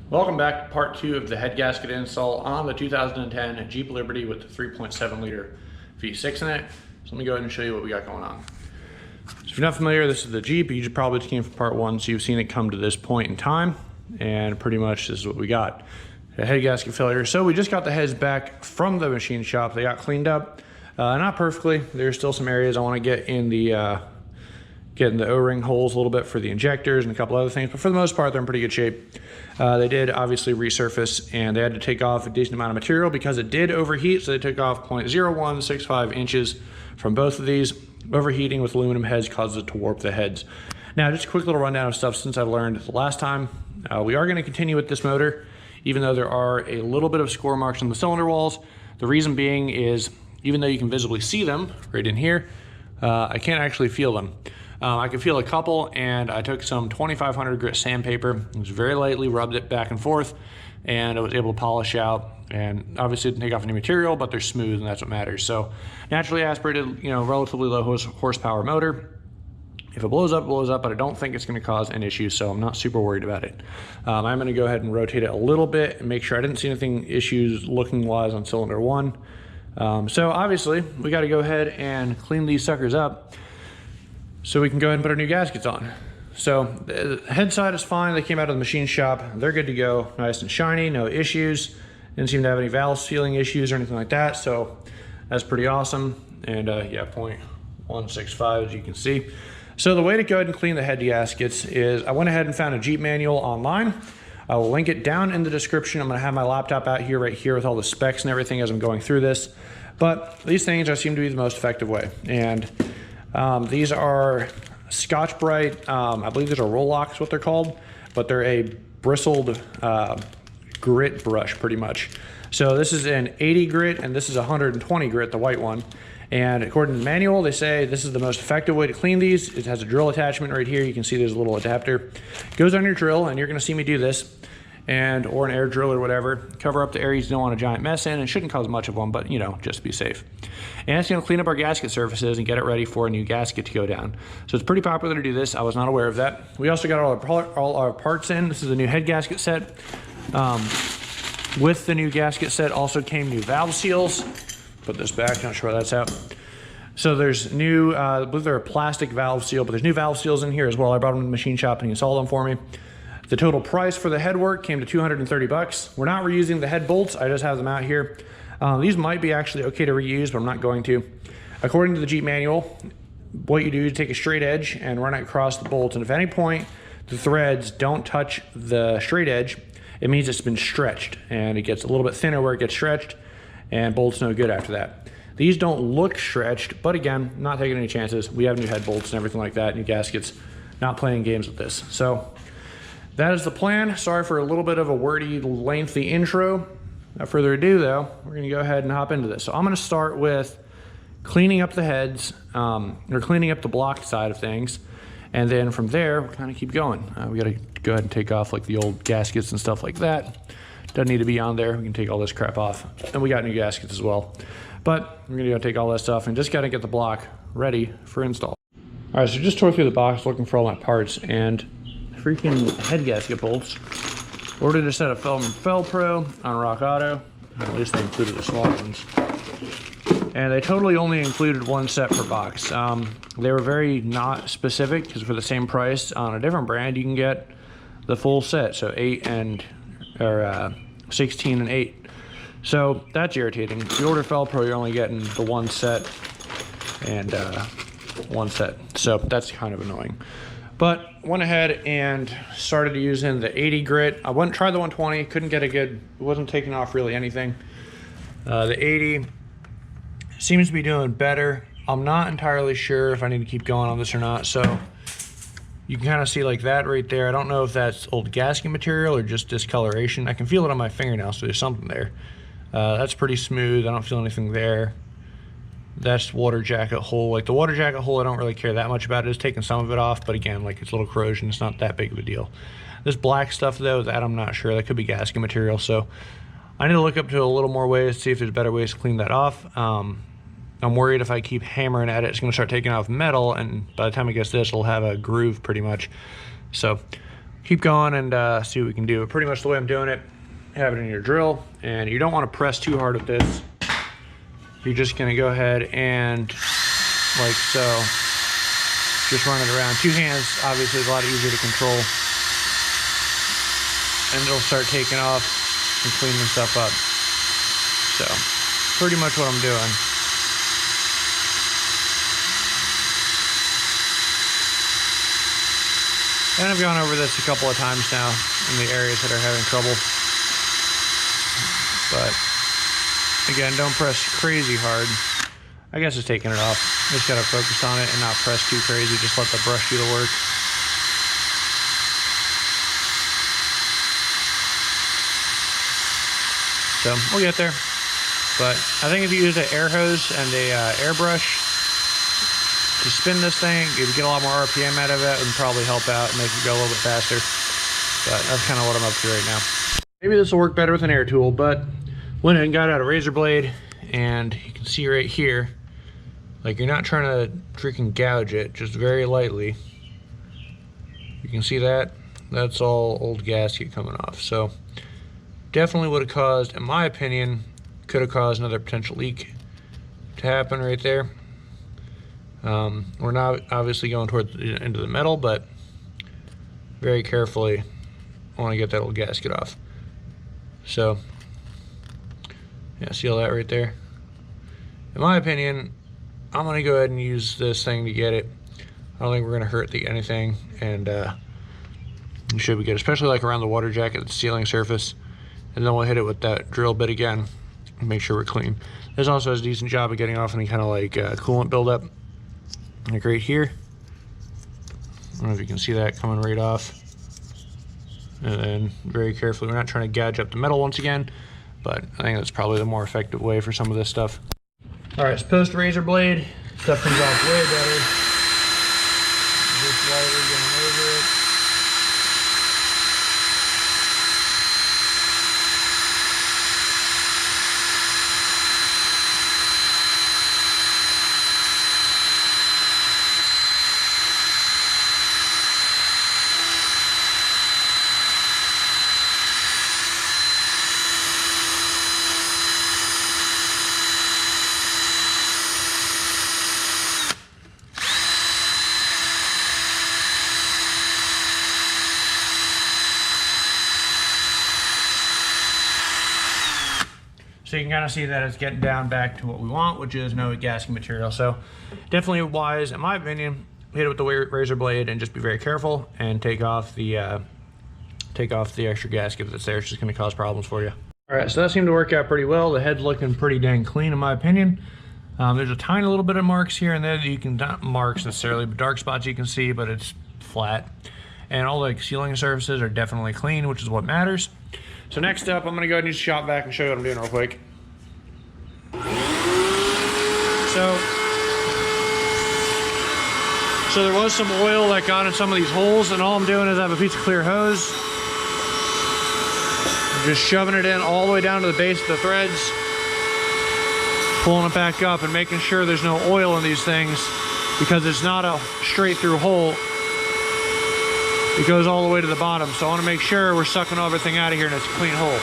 Welcome back to part 2 of the head gasket install on the 2010 Jeep Liberty with the 3.7 liter V6 in it. So let me go ahead and show you what we got going on. So if you're not familiar, this is the Jeep. You probably just came from part 1, so you've seen it come to this point in time. And pretty much this is what we got. A head gasket failure. So we just got the heads back from the machine shop. They got cleaned up. Not perfectly. There's still some areas I want to get in the O-ring holes a little bit for the injectors and a couple other things, but for the most part, they're in pretty good shape. They did obviously resurface, and they had to take off a decent amount of material because it did overheat, so they took off 0.0165 inches from both of these. Overheating with aluminum heads causes it to warp the heads. Now, just a quick little rundown of stuff since I've learned the last time. We are going to continue with this motor, even though there are a little bit of score marks on the cylinder walls. The reason being is, even though you can visibly see them right in here, I can't actually feel them. I could feel a couple, and I took some 2500 grit sandpaper, just very lightly rubbed it back and forth, and I was able to polish out, and obviously didn't take off any material, but they're smooth, and that's what matters. So naturally aspirated, relatively low horsepower motor. If it blows up, it blows up, but I don't think it's going to cause an issue, so I'm not super worried about it. I'm going to go ahead and rotate it a little bit and make sure I didn't see anything issues looking wise on cylinder 1. So obviously we got to go ahead and clean these suckers up so we can go ahead and put our new gaskets on. So the head side is fine. They came out of the machine shop. They're good to go, nice and shiny, no issues. Didn't seem to have any valve sealing issues or anything like that. So that's pretty awesome. And yeah, 0.165 as you can see. So the way to go ahead and clean the head gaskets is I went ahead and found a Jeep manual online. I will link it down in the description. I'm gonna have my laptop out here right here with all the specs and everything as I'm going through this. But these things seem to be the most effective way. And these are Scotch-Brite, I believe these are Roll-Lock is what they're called, but they're a bristled grit brush pretty much. So this is an 80 grit and this is 120 grit, the white one. And according to the manual, they say this is the most effective way to clean these. It has a drill attachment right here. You can see there's a little adapter. It goes on your drill, and you're gonna see me do this, or an air drill or whatever. Cover up the areas you don't want a giant mess in. It shouldn't cause much of one, but just to be safe. And it's gonna clean up our gasket surfaces and get it ready for a new gasket to go down. So it's pretty popular to do this. I was not aware of that. We also got all our parts in. This is a new head gasket set. With the new gasket set also came new valve seals. Put this back, not sure why that's out. So there's new, I believe they're a plastic valve seal, but there's new valve seals in here as well. I brought them to the machine shop and he installed them for me. The total price for the head work came to 230 bucks. We're not reusing the head bolts. I just have them out here. These might be actually okay to reuse, but I'm not going to. According to the Jeep manual, what you do is take a straight edge and run it across the bolts. And if at any point the threads don't touch the straight edge, it means it's been stretched and it gets a little bit thinner where it gets stretched, and bolts no good after that. These don't look stretched, but again, not taking any chances. We have new head bolts and everything like that, new gaskets, not playing games with this. So that is the plan. Sorry for a little bit of a wordy, lengthy intro. Without further ado though, we're gonna go ahead and hop into this. So I'm gonna start with cleaning up the heads, or cleaning up the block side of things. And then from there, we'll kind of keep going. We gotta go ahead and take off like the old gaskets and stuff like that. Doesn't need to be on there. We can take all this crap off. And we got new gaskets as well. But we're gonna go take all that stuff and just gotta get the block ready for install. All right, so just tore through the box looking for all my parts, and freaking head gasket bolts. Ordered a set of Felpro on Rock Auto. At least they included the small ones. And they totally only included one set per box. They were very not specific, because for the same price on a different brand, you can get the full set. So 16 and 8. So that's irritating. If you order Felpro, you're only getting the one set and one set. So that's kind of annoying. But went ahead and started using the 80 grit. I went and tried the 120, couldn't get a good, it wasn't taking off really anything. The 80 seems to be doing better. I'm not entirely sure if I need to keep going on this or not. So you can kind of see like that right there. I don't know if that's old gasket material or just discoloration. I can feel it on my fingernail, so there's something there. That's pretty smooth. I don't feel anything there. That's water jacket hole. Like the water jacket hole, I don't really care that much about. It is taking some of it off, but again, like it's a little corrosion. It's not that big of a deal. This black stuff though, that I'm not sure. That could be gasket material. So I need to look up to a little more ways to see if there's better ways to clean that off. I'm worried if I keep hammering at it, it's gonna start taking off metal, and by the time it gets this, it'll have a groove pretty much. So keep going and see what we can do. Pretty much the way I'm doing it, have it in your drill, and you don't want to press too hard with this. You're just going to go ahead and like so, just run it around. Two hands obviously is a lot easier to control, and it'll start taking off and cleaning stuff up. So pretty much what I'm doing. And I've gone over this a couple of times now in the areas that are having trouble. But again, don't press crazy hard. I guess it's taking it off. Just gotta focus on it and not press too crazy. Just let the brush do the work. So we'll get there. But I think if you use an air hose and a airbrush to spin this thing, you get a lot more RPM out of it and probably help out and make it go a little bit faster. But that's kind of what I'm up to right now. Maybe this will work better with an air tool, but went ahead and got out a razor blade, and you can see right here, like you're not trying to freaking gouge it, just very lightly. You can see that? That's all old gasket coming off. So definitely would have caused, in my opinion, could have caused another potential leak to happen right there. We're not obviously going toward the end of the metal, but very carefully I want to get that old gasket off. So yeah, see all that right there? In my opinion, I'm going to go ahead and use this thing to get it. I don't think we're going to hurt anything, and it should be good, especially like around the water jacket, the sealing surface. And then we'll hit it with that drill bit again and make sure we're clean. This also does a decent job of getting off any kind of like coolant buildup. Like right here, I don't know if you can see that coming right off. And then very carefully, we're not trying to gouge up the metal once again, but I think that's probably the more effective way for some of this stuff. All right, so post razor blade, stuff comes off way better. Just lightly going over it. So you can kind of see that it's getting down back to what we want, which is no gasket material. So definitely wise, in my opinion, hit it with the razor blade and just be very careful and take off the extra gasket that's there. It's just going to cause problems for you. All right, so that seemed to work out pretty well. The head's looking pretty dang clean, in my opinion. There's a tiny little bit of marks here and there that you can, not marks necessarily, but dark spots you can see, but it's flat. And all the sealing surfaces are definitely clean, which is what matters. So next up, I'm gonna go ahead and use the shop vac and show you what I'm doing real quick. So there was some oil that got in some of these holes, and all I'm doing is I have a piece of clear hose. I'm just shoving it in all the way down to the base of the threads, pulling it back up and making sure there's no oil in these things, because it's not a straight through hole. It goes all the way to the bottom, so I want to make sure we're sucking everything out of here and it's a clean hole.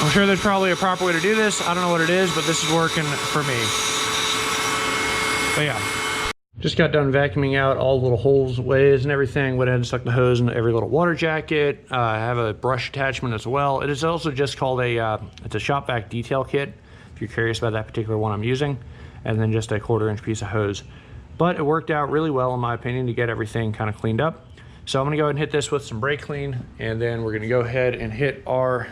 I'm sure there's probably a proper way to do this. I don't know what it is, but this is working for me. But yeah, just got done vacuuming out all the little holes, ways, and everything. Went ahead and stuck the hose in every little water jacket. I have a brush attachment as well. It is also just called it's a shop vac detail kit, if you're curious about that particular one I'm using, and then just a 1/4-inch piece of hose. But it worked out really well, in my opinion, to get everything kind of cleaned up. So I'm gonna go ahead and hit this with some brake clean, and then we're gonna go ahead and hit our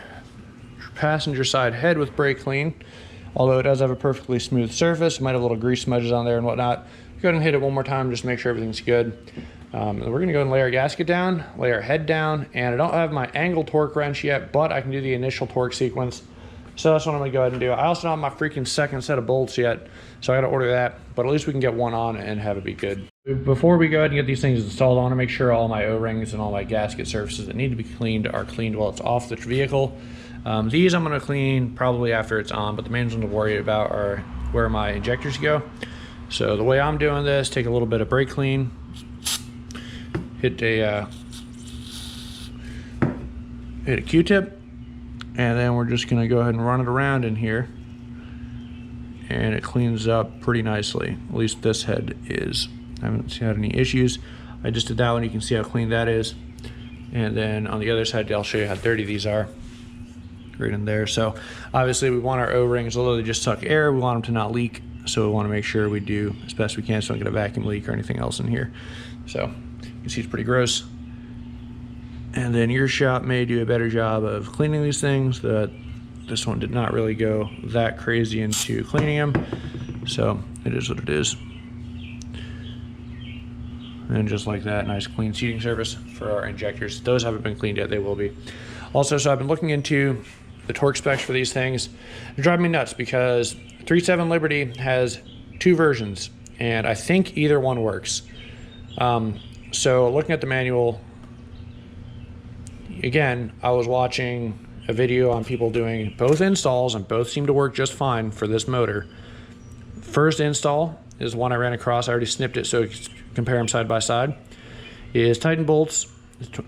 passenger side head with brake clean. Although it does have a perfectly smooth surface, might have little grease smudges on there and whatnot. Go ahead and hit it one more time just to make sure everything's good. And we're gonna go and lay our gasket down, lay our head down, and I don't have my angle torque wrench yet, but I can do the initial torque sequence. So that's what I'm gonna go ahead and do. I also don't have my freaking second set of bolts yet, so I gotta order that, but at least we can get one on and have it be good. Before we go ahead and get these things installed, I wanna make sure all my O-rings and all my gasket surfaces that need to be cleaned are cleaned while it's off the vehicle. These I'm gonna clean probably after it's on, but the main ones to worry about are where my injectors go. So the way I'm doing this, take a little bit of brake clean, hit a hit a Q-tip, and then we're just gonna go ahead and run it around in here, and it cleans up pretty nicely. At least this head is. I haven't had any issues. I just did that one, you can see how clean that is. And then on the other side, I'll show you how dirty these are. Right in there. So obviously we want our O-rings, although they just suck air, we want them to not leak. So we want to make sure we do as best we can so we don't get a vacuum leak or anything else in here. So you can see it's pretty gross. And then your shop may do a better job of cleaning these things. This one did not really go that crazy into cleaning them. So it is what it is. And just like that, nice clean seating surface for our injectors. Those haven't been cleaned yet, they will be. Also, so I've been looking into the torque specs for these things. They're driving me nuts because 3.7 Liberty has 2 versions, and I think either one works. So looking at the manual, again, I was watching a video on people doing both installs, and both seem to work just fine for this motor. First install is one I ran across. I already snipped it so you can compare them side by side. Is tighten bolts,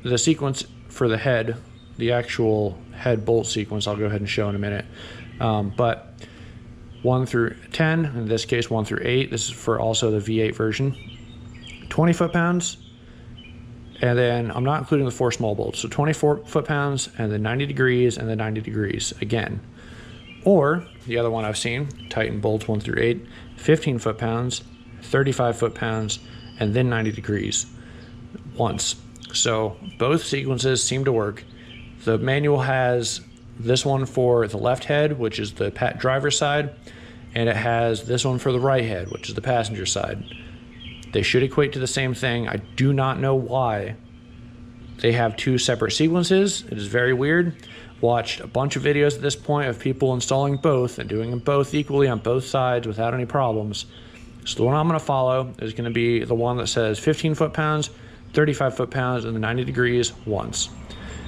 the sequence for the head, the actual head bolt sequence, I'll go ahead and show in a minute. But 1 through 10, in this case 1 through 8, this is for also the V8 version. 20 foot-pounds, and then I'm not including the 4 small bolts. So 24 foot-pounds, and then 90 degrees, and then 90 degrees again. Or the other one I've seen, tighten bolts 1 through 8, 15 foot-pounds, 35 foot-pounds, and then 90 degrees once. So both sequences seem to work. The manual has this one for the left head, which is the driver's side, and it has this one for the right head, which is the passenger side. They should equate to the same thing. I do not know why they have 2 separate sequences. It is very weird. Watched a bunch of videos at this point of people installing both and doing them both equally on both sides without any problems. So the one I'm going to follow is going to be the one that says 15 foot-pounds, 35 foot-pounds, and the 90 degrees once.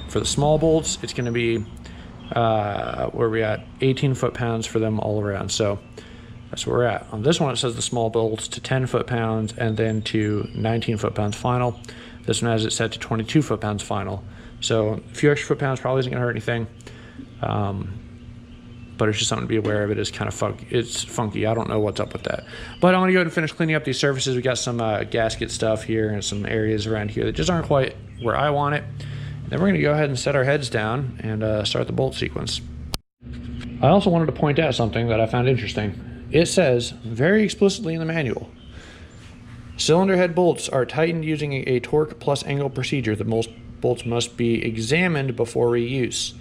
For the small bolts, it's going to be, where are we at? 18 foot-pounds for them all around. So that's where we're at. On this one, it says the small bolts to 10 foot-pounds and then to 19 foot-pounds final. This one has it set to 22 foot-pounds final. So a few extra foot-pounds probably isn't going to hurt anything. But it's just something to be aware of. It is kind of funky. It's funky. I don't know what's up with that. But I'm going to go ahead and finish cleaning up these surfaces. We got some gasket stuff here and some areas around here that just aren't quite where I want it. Then we're going to go ahead and set our heads down and start the bolt sequence. I also wanted to point out something that I found interesting. It says very explicitly in the manual, cylinder head bolts are tightened using a torque plus angle procedure. The most bolts must be examined before reuse.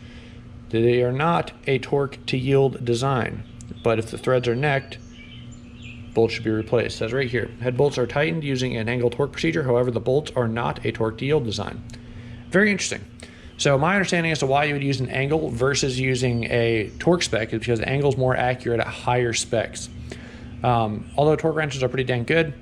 They are not a torque to yield design, but if the threads are necked, bolts should be replaced. It says right here, head bolts are tightened using an angle torque procedure. However, the bolts are not a torque to yield design. Very interesting. So my understanding as to why you would use an angle versus using a torque spec is because the angle is more accurate at higher specs. Although torque wrenches are pretty dang good,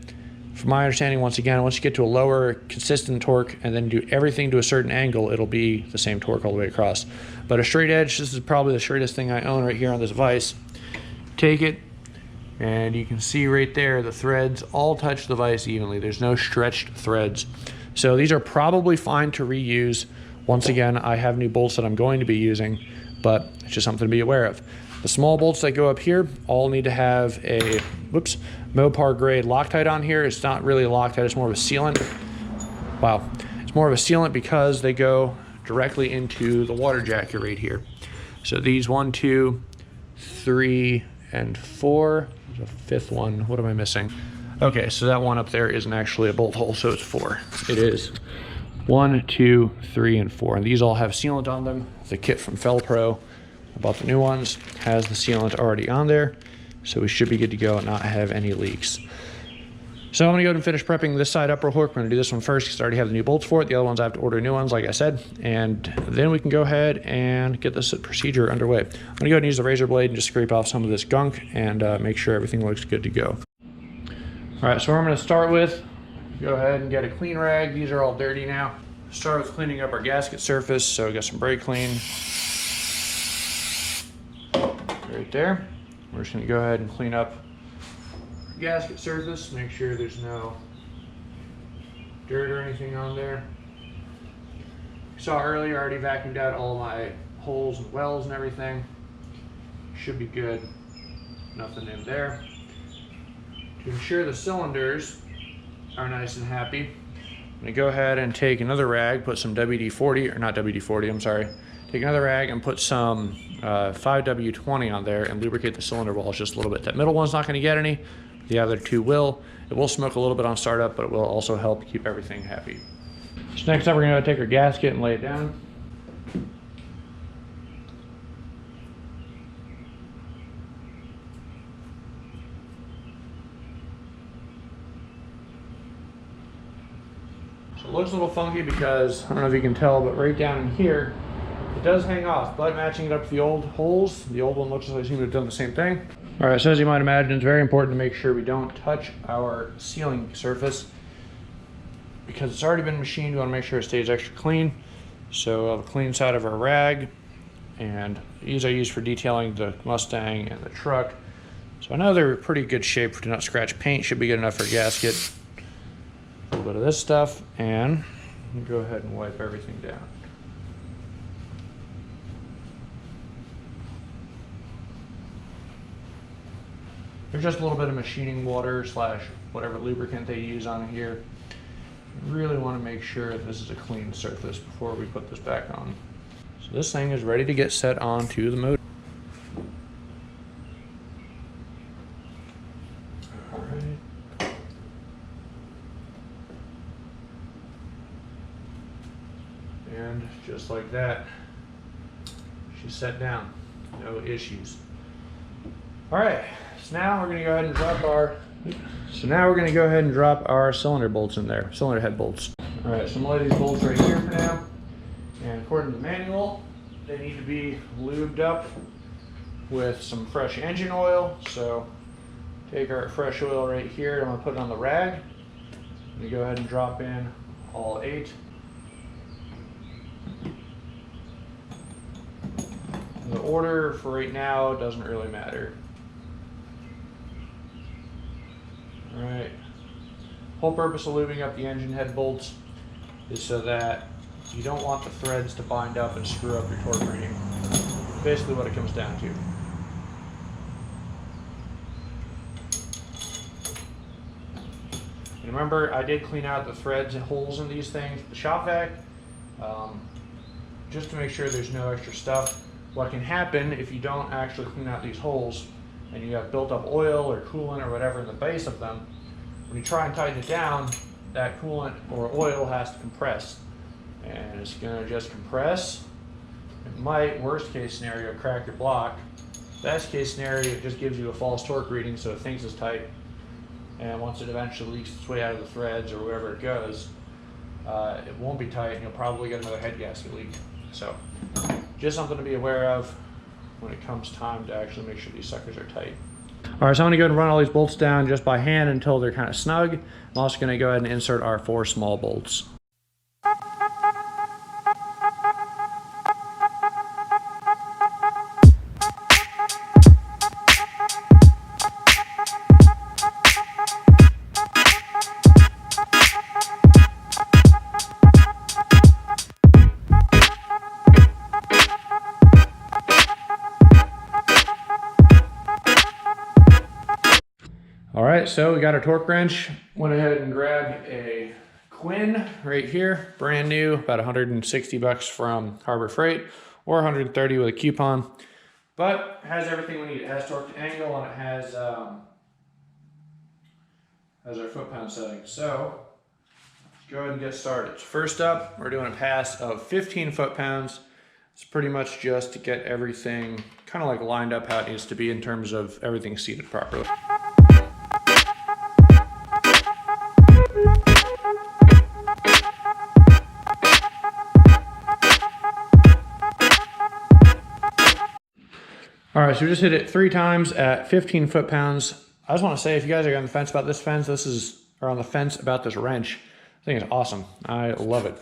from my understanding, once again, once you get to a lower consistent torque and then do everything to a certain angle, it'll be the same torque all the way across. But a straight edge, this is probably the straightest thing I own right here on this vise. Take it, and you can see right there the threads all touch the vise evenly. There's no stretched threads. So these are probably fine to reuse. Once again, I have new bolts that I'm going to be using, but it's just something to be aware of. The small bolts that go up here all need to have a, Mopar grade Loctite on here. It's not really a Loctite, it's more of a sealant. Wow, it's more of a sealant because they go directly into the water jacket right here. So these 1, 2, 3, and 4. There's a 5th one. What am I missing? Okay, so that one up there isn't actually a bolt hole, so it's 4. It is 1, 2, 3, and 4. And these all have sealant on them. The kit from Felpro, I bought the new ones, has the sealant already on there. So we should be good to go and not have any leaks. So I'm gonna go ahead and finish prepping this side up real quick. We're gonna do this one first because I already have the new bolts for it. The other ones I have to order new ones, like I said. And then we can go ahead and get this procedure underway. I'm gonna go ahead and use the razor blade and just scrape off some of this gunk and make sure everything looks good to go. All right, so what I'm gonna start with, go ahead and get a clean rag. These are all dirty now. Start with cleaning up our gasket surface. So we got some brake clean right there. We're just gonna go ahead and clean up our gasket surface, make sure there's no dirt or anything on there. you saw earlier, I already vacuumed out all my holes and wells and everything. Should be good. Nothing in there. To ensure the cylinders are nice and happy, I'm gonna go ahead and take another rag, put some WD-40, or not WD-40, I'm sorry. Take another rag and put some 5W20 on there and lubricate the cylinder walls just a little bit. That middle one's not gonna get any, the other two will. It will smoke a little bit on startup, but it will also help keep everything happy. So next up, we're gonna take our gasket and lay it down. So it looks a little funky because, I don't know if you can tell, but right down in here, it does hang off, but matching it up to the old holes, the old one looks like they seem to have done the same thing. All right, so as you might imagine, it's very important to make sure we don't touch our sealing surface. Because it's already been machined, we want to make sure it stays extra clean. So we'll have a clean side of our rag, and these are used for detailing the Mustang and the truck. So I know they're pretty good shape for do not scratch paint, should be good enough for a gasket. A little bit of this stuff, and go ahead and wipe everything down. There's just a little bit of machining water slash whatever lubricant they use on here. You really want to make sure this is a clean surface before we put this back on. So this thing is ready to get set onto the motor. All right. And just like that, she's set down. No issues. All right. So now we're going to go ahead and drop our cylinder bolts in there, cylinder head bolts. All right, so I'm going to lay these bolts right here for now. And according to the manual, they need to be lubed up with some fresh engine oil. So take our fresh oil right here, I'm going to put it on the rag. I'm going to go ahead and drop in all 8. The order for right now doesn't really matter. Alright, whole purpose of lubing up the engine head bolts is so that you don't want the threads to bind up and screw up your torque reading. Basically what it comes down to. And remember, I did clean out the threads and holes in these things, the shop vac, just to make sure there's no extra stuff. What can happen if you don't actually clean out these holes and you have built up oil or coolant or whatever in the base of them, when you try and tighten it down, that coolant or oil has to compress. And it's gonna just compress. It might, worst case scenario, crack your block. Best case scenario, it just gives you a false torque reading so it thinks it's tight. And once it eventually leaks its way out of the threads or wherever it goes, it won't be tight and you'll probably get another head gasket leak. So, just something to be aware of when it comes time to actually make sure these suckers are tight. All right, so I'm gonna go ahead and run all these bolts down just by hand until they're kind of snug. I'm also gonna go ahead and insert our 4 small bolts. All right, so we got our torque wrench. Went ahead and grabbed a Quinn right here, brand new, about 160 bucks from Harbor Freight, or 130 with a coupon. But it has everything we need. It has torque to angle and it has our foot-pound setting. So let's go ahead and get started. First up, we're doing a pass of 15 foot-pounds. It's pretty much just to get everything kind of like lined up how it needs to be in terms of everything seated properly. All right, so we just hit it 3 times at 15 foot-pounds. I just want to say, if you guys are on the fence about this fence, or on the fence about this wrench, I think it's awesome. I love it.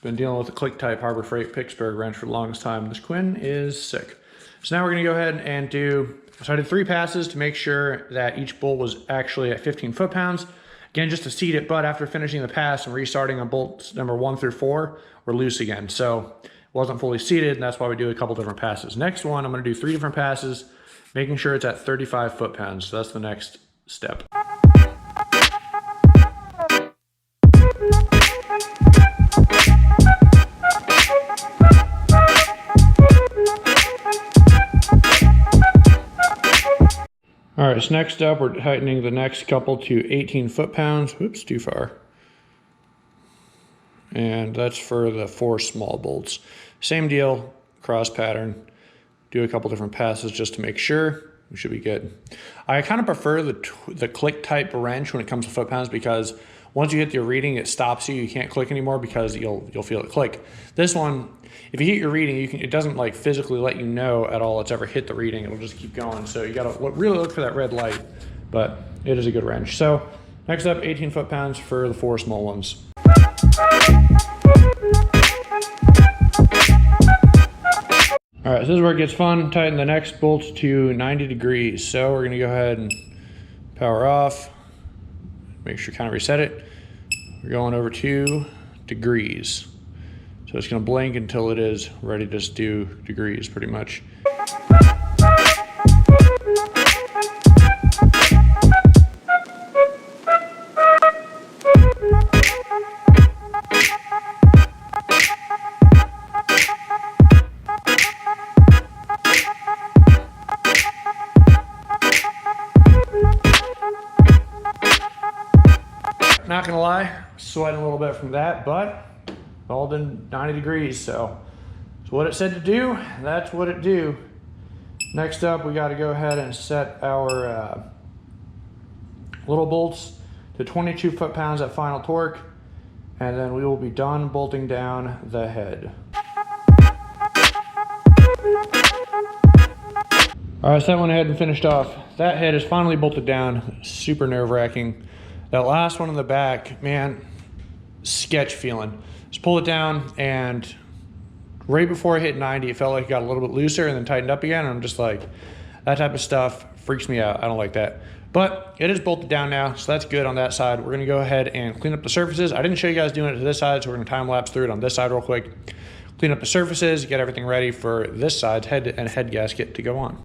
Been dealing with the click type Harbor Freight Pittsburgh wrench for the longest time. This Quinn is sick. So now we're gonna go ahead and so I did 3 passes to make sure that each bolt was actually at 15 foot-pounds. again, just to seat it, but after finishing the pass and restarting on bolts number 1 through 4, we're loose again. So it wasn't fully seated, and that's why we do a couple different passes. Next one, I'm gonna do 3 different passes, making sure it's at 35 foot-pounds. So that's the next step. All right, so next up, we're tightening the next couple to 18 foot-pounds. Whoops, too far. And that's for the 4 small bolts. Same deal, cross pattern. Do a couple different passes just to make sure. We should be good. I kind of prefer the click type wrench when it comes to foot-pounds, because once you hit your reading, it stops you. You can't click anymore because you'll feel it click. This one, if you hit your reading, it doesn't like physically let you know at all it's ever hit the reading. It'll just keep going. So you gotta really look for that red light, but it is a good wrench. So next up, 18 foot-pounds for the 4 small ones. All right, so this is where it gets fun. Tighten the next bolts to 90 degrees. So we're gonna go ahead and power off. Make sure you kind of reset it. We're going over 2 degrees. So it's gonna blink until it is ready to just do degrees pretty much. Not gonna lie, sweating a little bit from that, but all done 90 degrees, so it's what it said to do, that's what it do. Next up, we gotta go ahead and set our little bolts to 22 foot-pounds at final torque, and then we will be done bolting down the head. All right, so that went ahead and finished off. That head is finally bolted down, super nerve-wracking. That last one in the back, man, sketch feeling. Just pull it down, and right before I hit 90, it felt like it got a little bit looser and then tightened up again. And I'm just like, that type of stuff freaks me out. I don't like that. But it is bolted down now, so that's good on that side. We're gonna go ahead and clean up the surfaces. I didn't show you guys doing it to this side, so we're gonna time lapse through it on this side real quick. Clean up the surfaces, get everything ready for this side's head and head gasket to go on.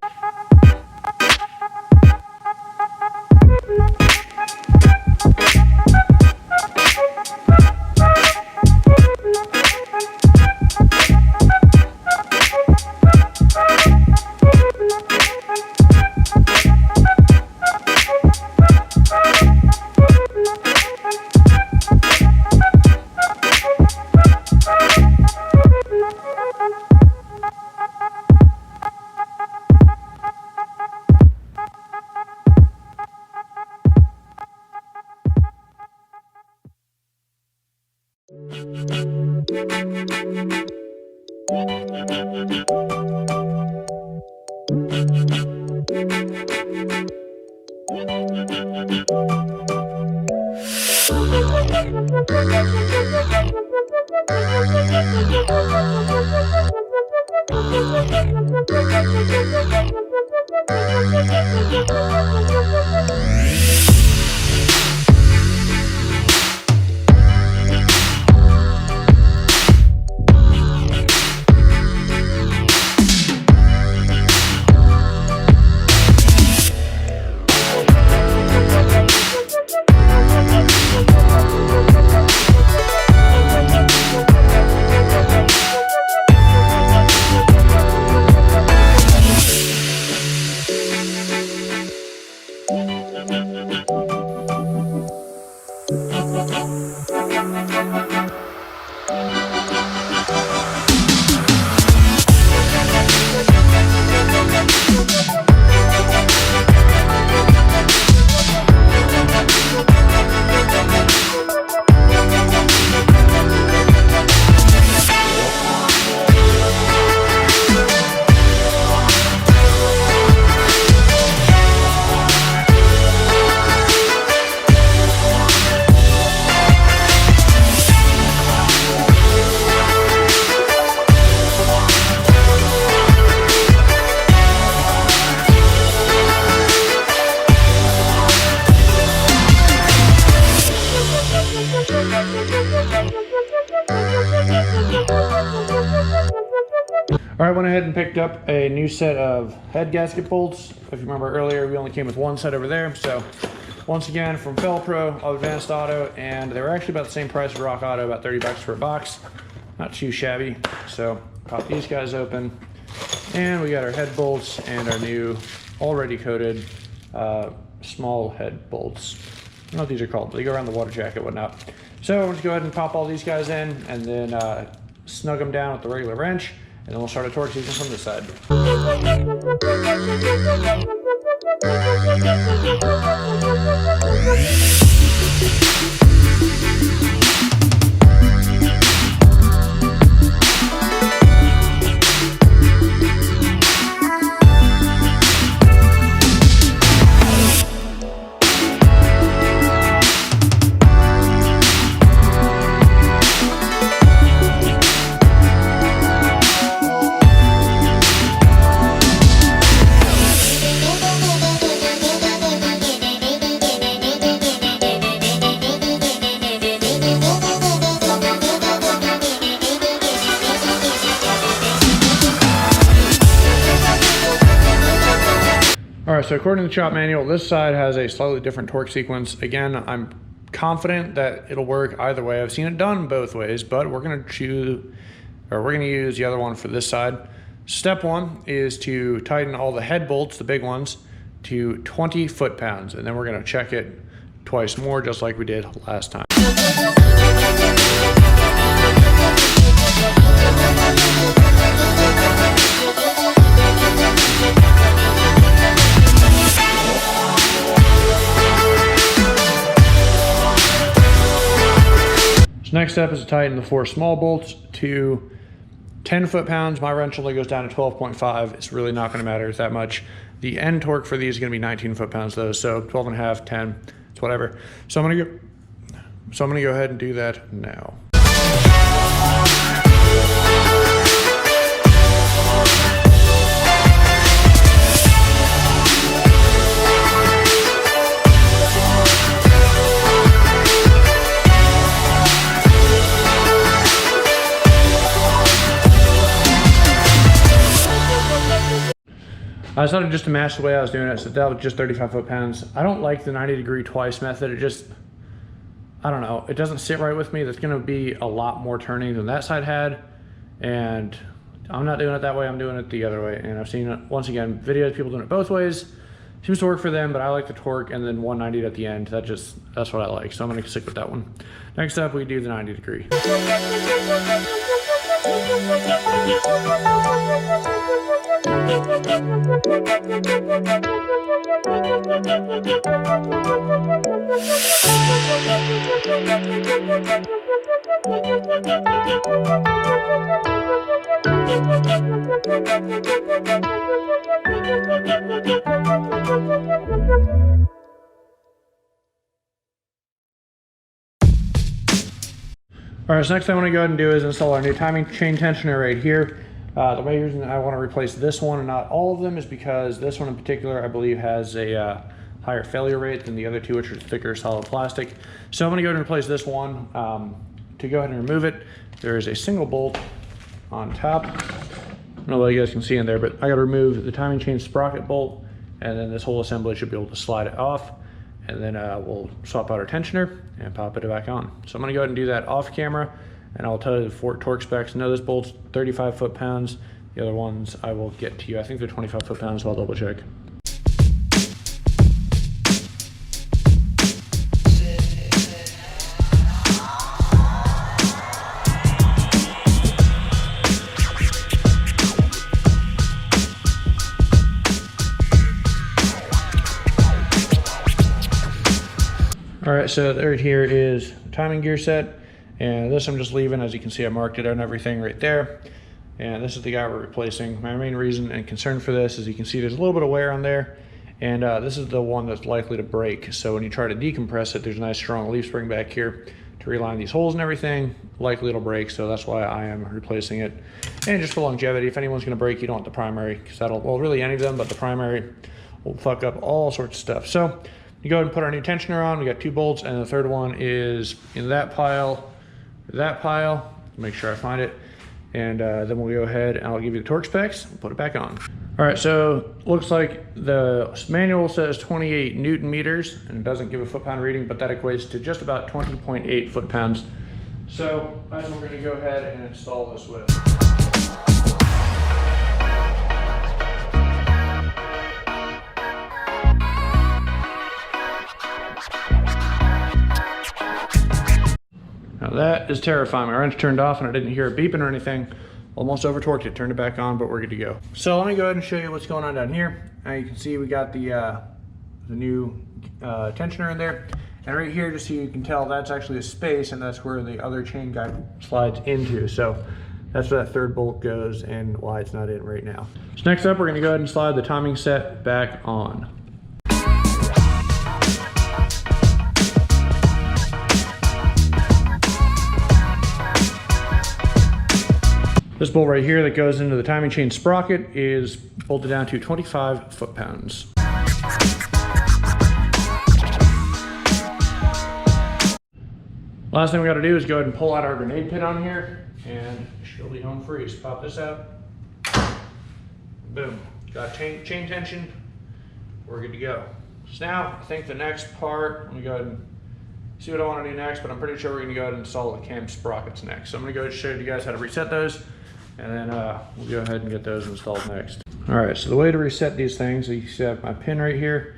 went ahead and picked up a new set of head gasket bolts. If you remember earlier, we only came with one set over there. So once again, from Felpro of Advanced Auto, and they were actually about the same price as Rock Auto, about 30 bucks for a box. Not too shabby. So pop these guys open, and we got our head bolts and our new already coated small head bolts. I don't know what these are called, but they go around the water jacket and whatnot. So let's go ahead and pop all these guys in, and then snug them down with the regular wrench, and then we'll start a torque season from this side. Alright, so according to the shop manual, this side has a slightly different torque sequence. Again, I'm confident that it'll work either way. I've seen it done both ways, but we're gonna use the other one for this side. Step one is to tighten all the head bolts, the big ones, to 20 foot-pounds, and then we're gonna check it twice more, just like we did last time. So next step is to tighten the 4 small bolts to 10 foot-pounds. My wrench only goes down to 12.5. It's really not gonna matter that much. The end torque for these is gonna be 19 foot-pounds though, so 12 and a half, 10, it's whatever. So I'm gonna go ahead and do that now. I decided just to match the way I was doing it, so that was just 35 foot-pounds. I don't like the 90-degree twice method. It just, I don't know, it doesn't sit right with me. That's gonna be a lot more turning than that side had, and I'm not doing it that way, I'm doing it the other way. And I've seen, once again, videos of people doing it both ways. Seems to work for them, but I like the torque and then 190 at the end. That's what I like, so I'm gonna stick with that one. Next up, we do the 90-degree. All right, so next thing I want to go ahead and do is install our new timing chain tensioner right here. The main reason I want to replace this one and not all of them is because this one in particular, I believe, has a higher failure rate than the other two, which are thicker solid plastic. So I'm going to go ahead and replace this one. To go ahead and remove it, there is a single bolt on top. I don't know what you guys can see in there, but I got to remove the timing chain sprocket bolt, and then this whole assembly should be able to slide it off. And then we'll swap out our tensioner and pop it back on. So I'm gonna go ahead and do that off camera, and I'll tell you the torque specs. No, this bolt's 35 foot-pounds. The other ones I will get to you. I think they're 25 foot-pounds, so I'll double check. All right, so right here is the timing gear set, and this I'm just leaving. As you can see, I marked it and everything right there. And this is the guy we're replacing. My main reason and concern for this is you can see there's a little bit of wear on there, and this is the one that's likely to break. So when you try to decompress it, there's a nice strong leaf spring back here to reline these holes and everything. Likely it'll break, so that's why I am replacing it. And just for longevity, if anyone's gonna break, you don't want the primary, because that'll, well, really any of them, but the primary will fuck up all sorts of stuff. So you go ahead and put our new tensioner on. We got 2 bolts, and the third one is in that pile, make sure I find it. and then we'll go ahead and I'll give you the torque specs and put it back on. All right, so looks like the manual says 28 Newton meters and it doesn't give a foot-pound reading, but that equates to just about 20.8 foot-pounds. So that's what we're going to go ahead and install this with. Now that is terrifying. My wrench turned off and I didn't hear it beeping or anything. Almost over torqued it, turned it back on, but we're good to go. So let me go ahead and show you what's going on down here. Now you can see we got the new tensioner in there. And right here, just so you can tell, that's actually a space, and that's where the other chain guide slides into. So that's where that third bolt goes and why it's not in right now. So next up, we're gonna go ahead and slide the timing set back on. This bolt right here that goes into the timing chain sprocket is bolted down to 25 foot-pounds. Last thing we got to do is go ahead and pull out our grenade pin on here, and she'll be home free. So pop this out. Boom. Got chain tension. We're good to go. So now I think the next part, let me go ahead and see what I want to do next, but I'm pretty sure we're going to go ahead and install the cam sprockets next. So I'm going to go ahead and show you guys how to reset those, and then we'll go ahead and get those installed next. All right, so the way to reset these things, you see I have my pin right here.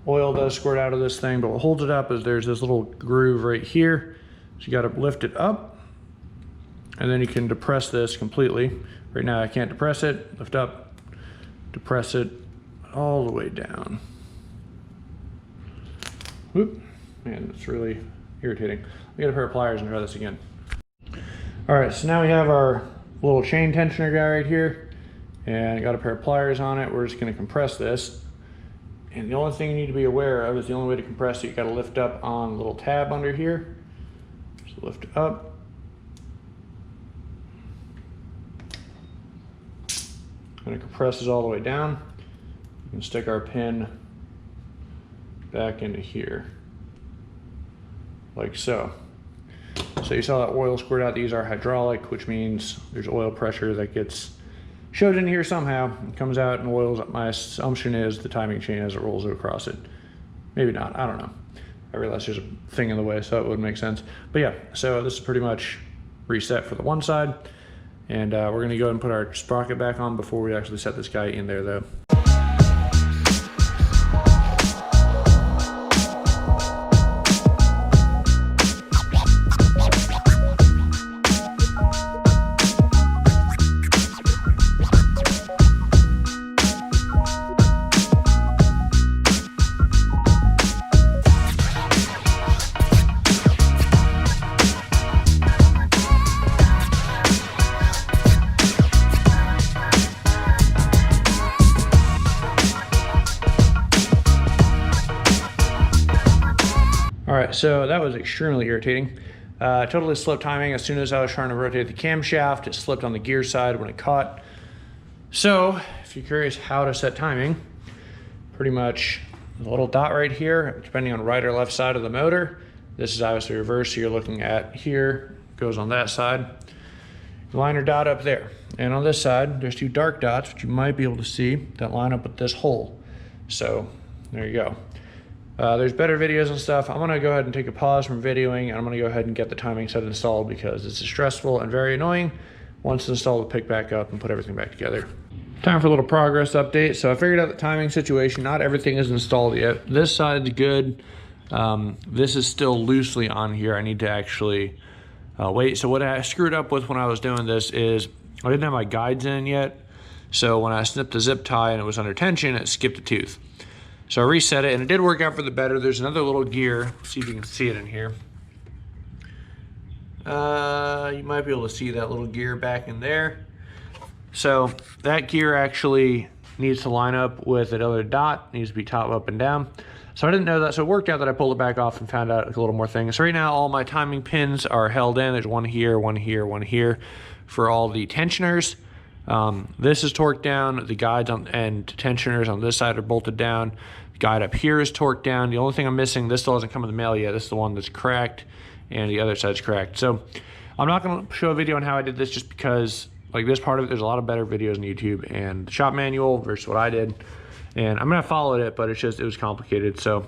Oil does squirt out of this thing, but what holds it up is there's this little groove right here. So you got to lift it up, and then you can depress this completely. Right now I can't depress it. Lift up, depress it all the way down. Whoop, man, that's really irritating. Let me get a pair of pliers and try this again. All right, so now we have our little chain tensioner guy right here, and I got a pair of pliers on it. We're just gonna compress this. And the only thing you need to be aware of is the only way to compress it, you gotta lift up on the little tab under here. So lift it up. And it compresses all the way down. We can stick our pin back into here, like so. So you saw that oil squirt out. These are hydraulic, which means there's oil pressure that gets shoved in here somehow. It comes out in oils. My assumption is the timing chain as it rolls across it. Maybe not, I don't know. I realize there's a thing in the way, so it would make sense. But yeah, so this is pretty much reset for the one side. And we're gonna go ahead and put our sprocket back on before we actually set this guy in there though. All right, so that was extremely irritating. Totally slipped timing. As soon as I was trying to rotate the camshaft, it slipped on the gear side when it caught. So if you're curious how to set timing, pretty much the little dot right here, depending on right or left side of the motor. This is obviously reverse, so you're looking at here, goes on that side. Liner dot up there. And on this side, there's two dark dots, which you might be able to see, that line up with this hole. So there you go. There's better videos and stuff. I'm gonna go ahead and take a pause from videoing, and I'm gonna go ahead and get the timing set installed because this is stressful and very annoying. Once installed, pick back up and put everything back together. Time for a little progress update. So I figured out the timing situation. Not everything is installed yet. This side's good. This is still loosely on here. I need to actually wait. So what I screwed up with when I was doing this is I didn't have my guides in yet. So when I snipped the zip tie and it was under tension, it skipped a tooth. So I reset it and it did work out for the better. There's another little gear. Let's see if you can see it in here. You might be able to see that little gear back in there. So that gear actually needs to line up with another dot, needs to be top, up, and down. So I didn't know that, so it worked out that I pulled it back off and found out a little more things. So right now all my timing pins are held in. There's one here, one here, one here for all the tensioners. This is torqued down. The guides and tensioners on this side are bolted down. The guide up here is torqued down. The only thing I'm missing, this still hasn't come in the mail yet. This is the one that's cracked and the other side's cracked. So I'm not going to show a video on how I did this just because like this part of it, there's a lot of better videos on YouTube and the shop manual versus what I did. And I'm going to follow it, but it's just, it was complicated. So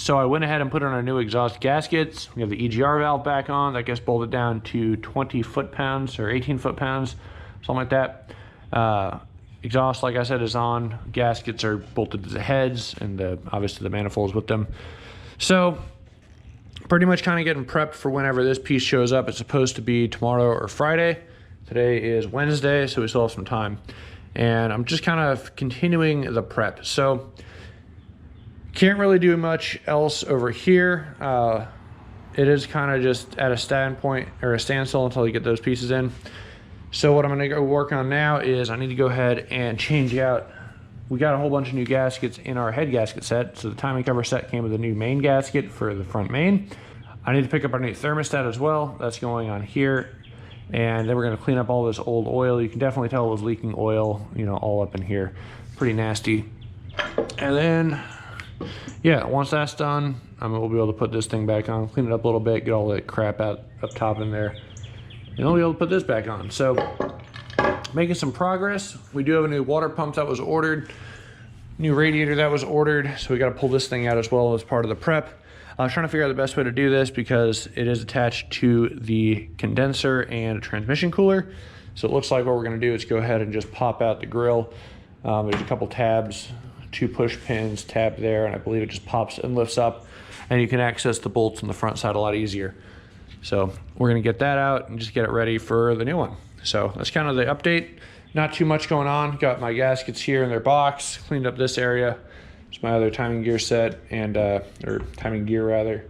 I went ahead and put on our new exhaust gaskets. We have the EGR valve back on. That gets bolted down to 20 foot-pounds or 18 foot-pounds, something like that. Exhaust, like I said, is on. Gaskets are bolted to the heads and obviously the manifolds with them. So pretty much kind of getting prepped for whenever this piece shows up. It's supposed to be tomorrow or Friday. Today is Wednesday, so we still have some time. And I'm just kind of continuing the prep. So can't really do much else over here. It is kind of just at a standpoint or a standstill until you get those pieces in. So what I'm going to go work on now is I need to go ahead and change out. We got a whole bunch of new gaskets in our head gasket set. So the timing cover set came with a new main gasket for the front main. I need to pick up our new thermostat as well. That's going on here. And then we're going to clean up all this old oil. You can definitely tell it was leaking oil, you know, all up in here. Pretty nasty. And then, yeah, once that's done, we'll be able to put this thing back on, clean it up a little bit, get all that crap out up top in there. And we'll be able to put this back on. So making some progress. We do have a new water pump that was ordered, new radiator that was ordered. So we got to pull this thing out as well as part of the prep. I was trying to figure out the best way to do this because it is attached to the condenser and transmission cooler. So it looks like what we're going to do is go ahead and just pop out the grill. There's a couple tabs, 2 push pins, tab there, and I believe it just pops and lifts up, and you can access the bolts on the front side a lot easier. So we're going to get that out and just get it ready for the new one. So that's kind of the update. Not too much going on. Got my gaskets here in their box, cleaned up this area. It's my other timing gear set and or timing gear rather.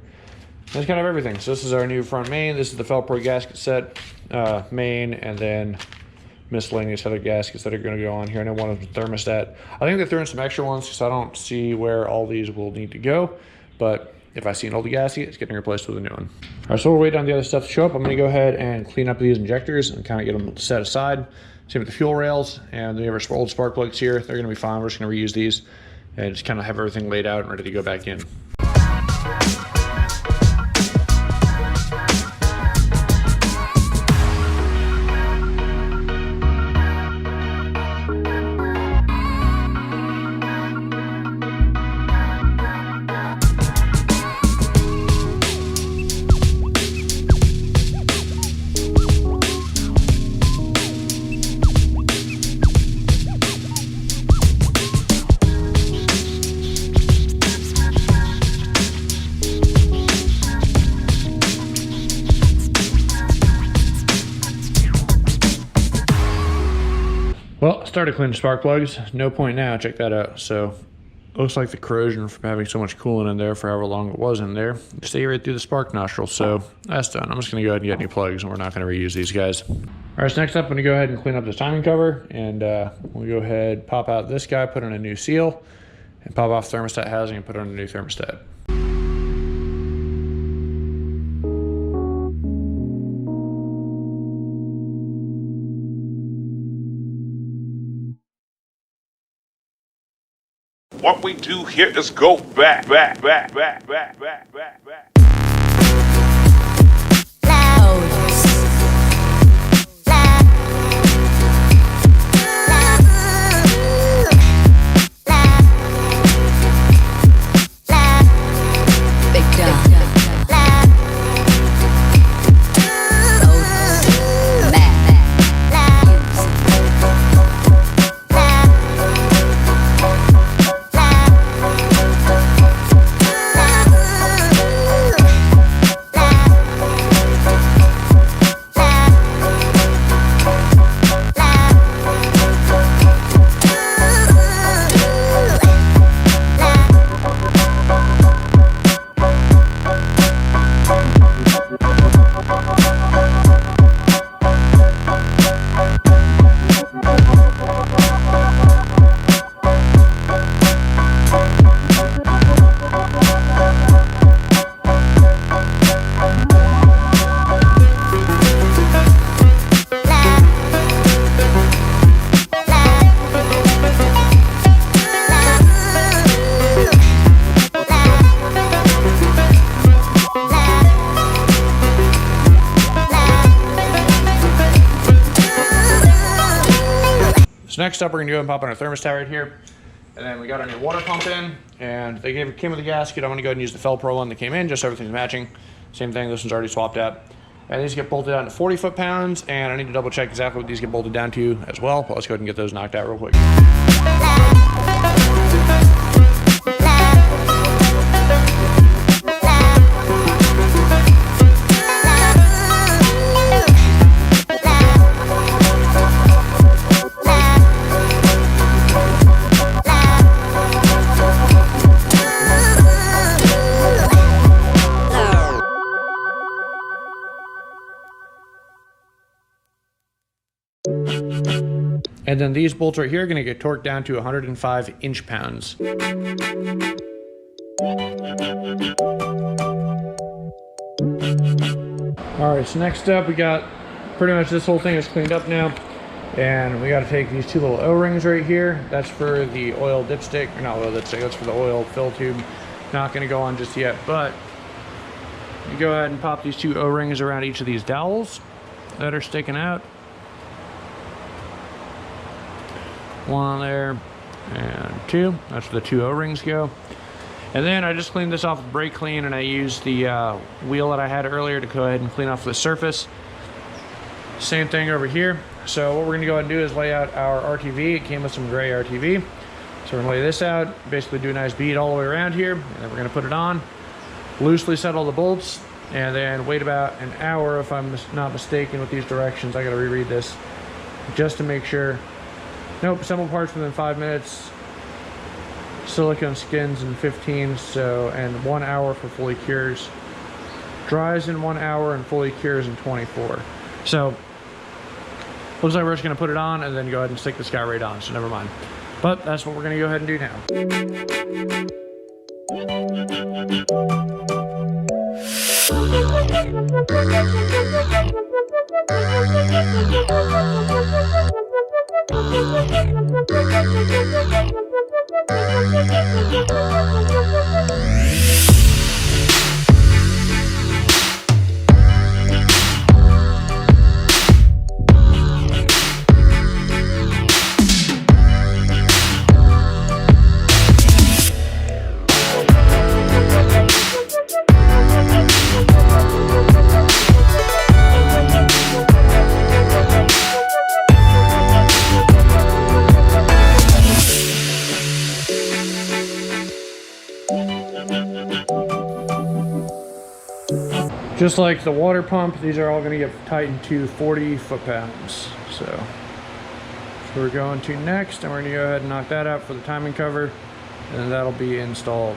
That's kind of everything. So this is our new front main. This is the Felpro gasket set main, and then miscellaneous other gaskets that are going to go on here. I know one of them is thermostat. I think they threw in some extra ones because I don't see where all these will need to go. But if I see an old gasket, it's getting replaced with a new one. All right, so we're waiting on the other stuff to show up. I'm going to go ahead and clean up these injectors and kind of get them set aside. Same with the fuel rails, and we have our old spark plugs here. They're going to be fine. We're just going to reuse these and just kind of have everything laid out and ready to go back in. Well, started cleaning spark plugs. No point now. Check that out. So, looks like the corrosion from having so much coolant in there for however long it was in there stayed right through the spark nostril. So that's done. I'm just going to go ahead and get new plugs, and we're not going to reuse these guys. All right, so next up, I'm going to go ahead and clean up this timing cover, and we'll go ahead, pop out this guy, put in a new seal, and pop off thermostat housing and put on a new thermostat. What we do here is go back. next up, we're gonna go and pop on our thermostat right here. And then we got our new water pump in, and they came with a gasket. I'm gonna go ahead and use the Felpro one that came in, just so everything's matching. Same thing, this one's already swapped out. And these get bolted down to 40 foot-pounds, and I need to double check exactly what these get bolted down to as well. But let's go ahead and get those knocked out real quick. And then these bolts right here are gonna get torqued down to 105 inch-pounds. All right, so next up, we got pretty much this whole thing is cleaned up now. And we gotta take these two little O-rings right here. That's for the oil dipstick, or not oil dipstick, that's for the oil fill tube. Not gonna go on just yet, but you go ahead and pop these two O-rings around each of these dowels that are sticking out. One on there and two. That's where the two O-rings go. And then I just cleaned this off with brake clean, and I used the wheel that I had earlier to go ahead and clean off the surface. Same thing over here. So what we're gonna go ahead and do is lay out our RTV. It came with some gray RTV. So we're gonna lay this out, basically do a nice bead all the way around here, and then we're gonna put it on, loosely settle the bolts, and then wait about an hour, if I'm not mistaken with these directions. I gotta reread this just to make sure. Nope, assemble parts within 5 minutes. Silicone skins in 15, so, and 1 hour for fully cures. Dries in 1 hour and fully cures in 24. So, looks like we're just gonna put it on and then go ahead and stick this guy right on, so never mind. But that's what we're gonna go ahead and do now. Just like the water pump, these are all going to get tightened to 40 foot-pounds. So we're going to next, and we're going to go ahead and knock that out for the timing cover, and that'll be installed.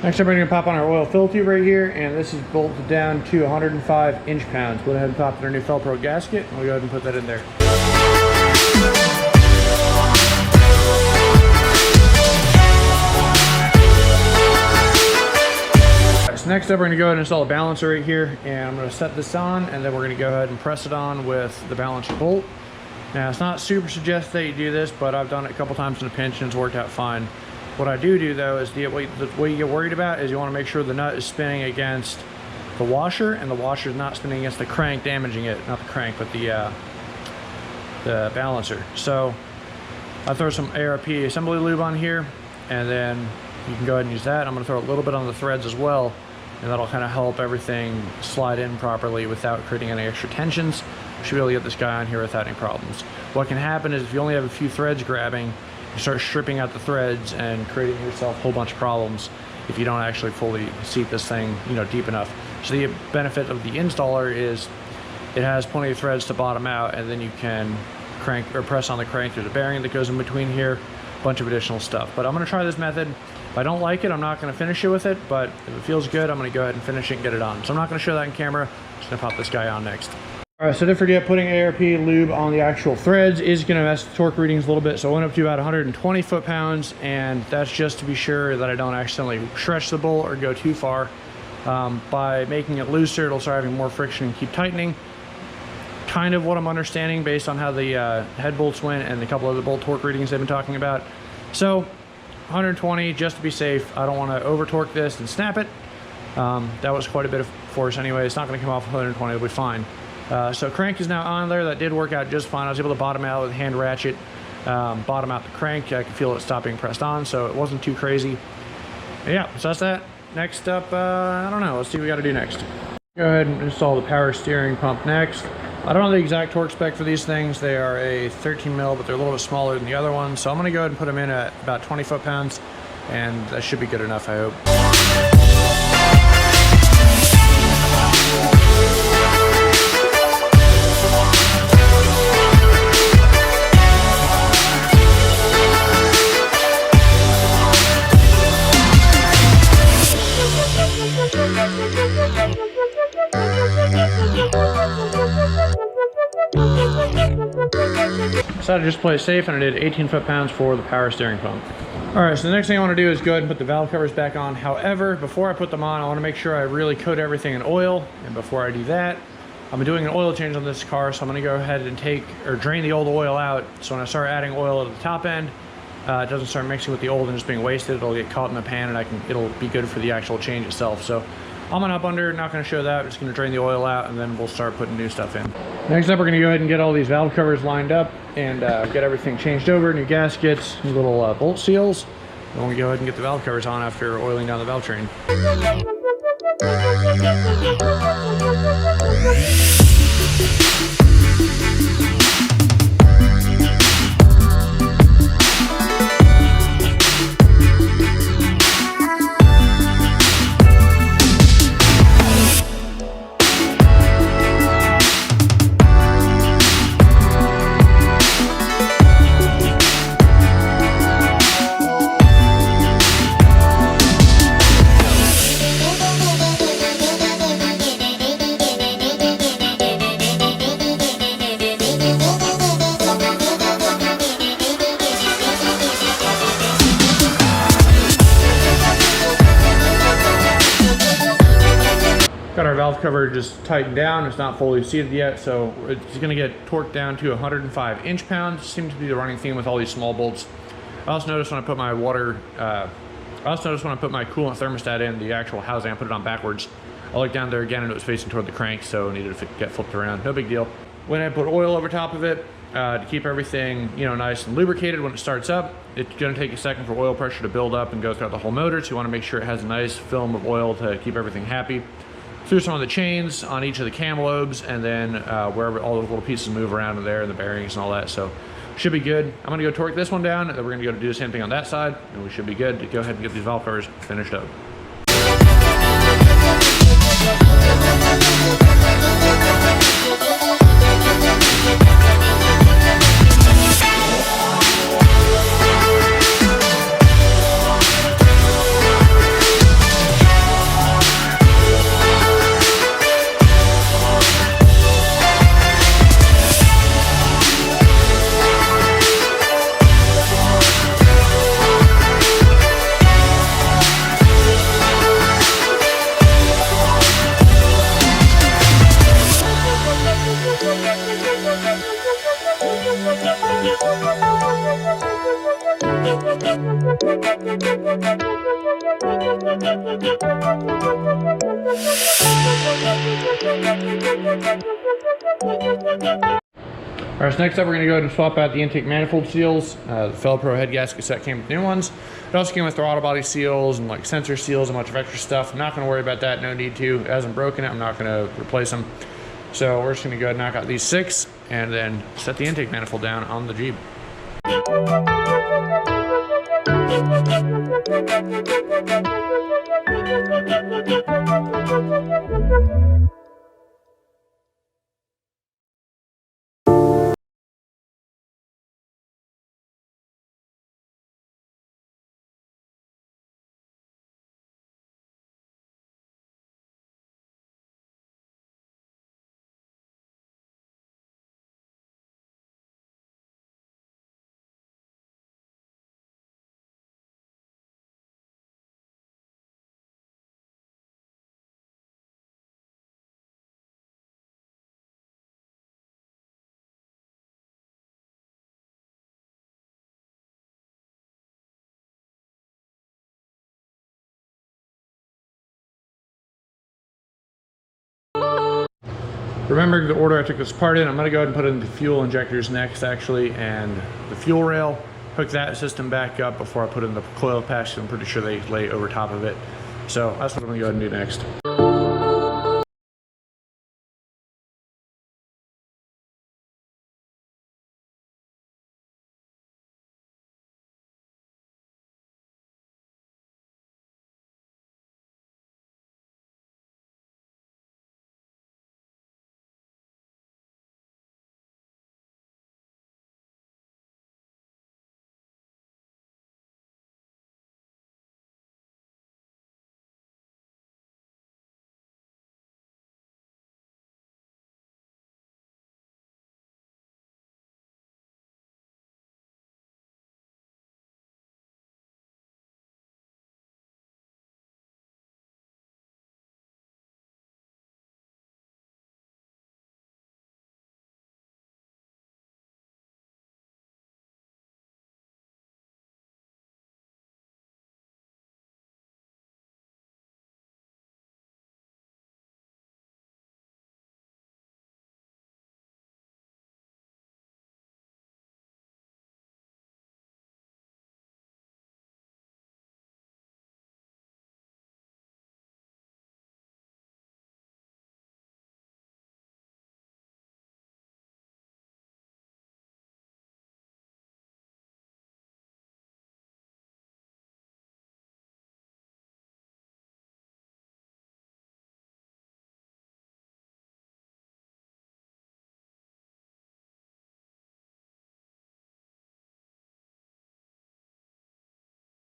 Next up, we're going to pop on our oil fill tube right here, and this is bolted down to 105 inch-pounds. Go ahead and pop in our new Felpro gasket, and we'll go ahead and put that in there. So next up, we're going to go ahead and install a balancer right here, and I'm going to set this on, and then we're going to go ahead and press it on with the balancer bolt. Now, it's not super suggested that you do this, but I've done it a couple times in a pinch, and it's worked out fine. What I do though is the way you get worried about is you want to make sure the nut is spinning against the washer, and the washer is not spinning against the crank, damaging it. Not the crank, but the balancer. So I throw some ARP assembly lube on here, and then you can go ahead and use that. I'm going to throw a little bit on the threads as well, and that'll kind of help everything slide in properly without creating any extra tensions. Should be able to get this guy on here without any problems. What can happen is if you only have a few threads grabbing, you start stripping out the threads and creating yourself a whole bunch of problems if you don't actually fully seat this thing, deep enough. So the benefit of the installer is it has plenty of threads to bottom out, and then you can crank or press on the crank through the bearing that goes in between here, a bunch of additional stuff. But I'm going to try this method. If I don't like it, I'm not going to finish it with it, but if it feels good, I'm going to go ahead and finish it and get it on. So I'm not going to show that in camera. I'm just going to pop this guy on next. All right, so don't forget, putting ARP lube on the actual threads is going to mess the torque readings a little bit. So I went up to about 120 foot-pounds, and that's just to be sure that I don't accidentally stretch the bolt or go too far. By making it looser, it'll start having more friction and keep tightening. Kind of what I'm understanding based on how the head bolts went and a couple other bolt torque readings they've been talking about. So 120 just to be safe. I don't want to over torque this and snap it. That was quite a bit of force anyway. It's not going to come off 120, it'll be fine. So crank is now on there. That did work out just fine. I was able to bottom out with a hand ratchet, bottom out the crank. I could feel it stop being pressed on, so it wasn't too crazy. But yeah, so that's that. Next up, I don't know. Let's see what we got to do next. Go ahead and install the power steering pump next. I don't know the exact torque spec for these things. They are a 13 mil, but they're a little bit smaller than the other ones. So I'm going to go ahead and put them in at about 20 foot-pounds, and that should be good enough, I hope. Decided to just play it safe, and I did 18 foot-pounds for the power steering pump. All right, so the next thing I want to do is go ahead and put the valve covers back on. However, before I put them on, I want to make sure I really coat everything in oil. And before I do that, I'm doing an oil change on this car, so I'm going to go ahead and drain the old oil out. So when I start adding oil at the top end, it doesn't start mixing with the old and just being wasted. It'll get caught in the pan, and it'll be good for the actual change itself. So I'm gonna up under, not gonna show that. I'm just gonna drain the oil out, and then we'll start putting new stuff in. Next up, we're gonna go ahead and get all these valve covers lined up and get everything changed over, new gaskets, new little bolt seals. Then we'll go ahead and get the valve covers on after oiling down the valve train. Got our valve cover just tightened down. It's not fully seated yet, so it's gonna get torqued down to 105 inch-pounds. Seems to be the running theme with all these small bolts. I also noticed when I put my coolant thermostat in, the actual housing, I put it on backwards. I looked down there again and it was facing toward the crank, so it needed to get flipped around. No big deal. When I put oil over top of it, to keep everything, nice and lubricated when it starts up, it's gonna take a second for oil pressure to build up and go throughout the whole motor, so you wanna make sure it has a nice film of oil to keep everything happy. Through some of the chains on each of the cam lobes, and then wherever all those little pieces move around in there, and the bearings and all that, so should be good. I'm gonna go torque this one down, and then we're gonna go do the same thing on that side, and we should be good to go ahead and get these valve covers finished up. Alright, so next up we're going to go ahead and swap out the intake manifold seals. The Felpro head gasket set came with new ones. It also came with throttle body seals and like sensor seals and a bunch of extra stuff. I'm not going to worry about that, no need to. It hasn't broken it, I'm not going to replace them. So we're just going to go ahead and knock out these 6 and then set the intake manifold down on the Jeep. Remembering the order I took this part in, I'm gonna go ahead and put in the fuel injectors next actually, and the fuel rail, hook that system back up before I put in the coil patch. I'm pretty sure they lay over top of it. So that's what I'm gonna go ahead and do next.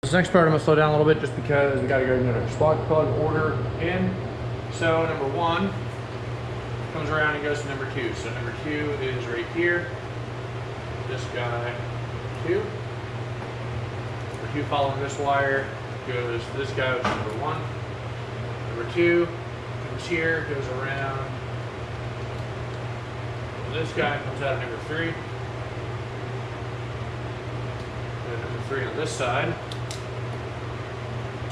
This next part I'm gonna slow down a little bit just because we gotta go into our spark plug order in. So number 1 comes around and goes to number 2. So number 2 is right here. This guy, 2. Number 2 following this wire goes to this guy, which is number 1. Number 2 comes here, goes around. This guy comes out of number 3. And number 3 on this side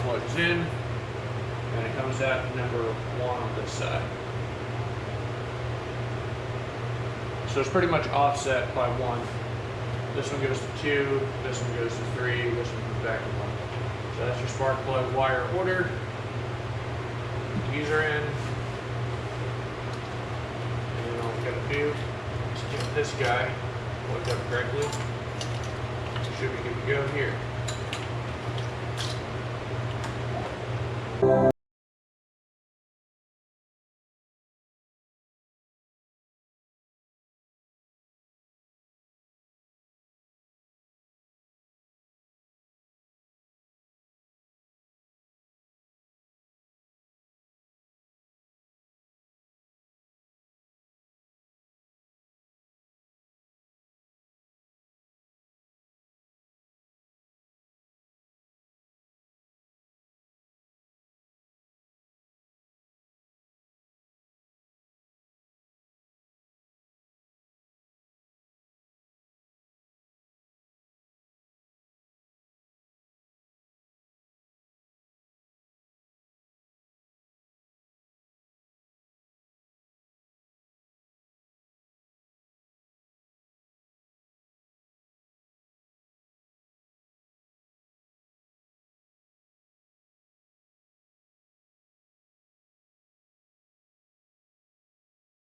plugs in, and it comes out number 1 on this side. So it's pretty much offset by 1. This one goes to 2, this one goes to 3, this one comes back to 1. So that's your spark plug wire order. These are in. And all we gotta do is get this guy plugged up correctly. Should be good to go here.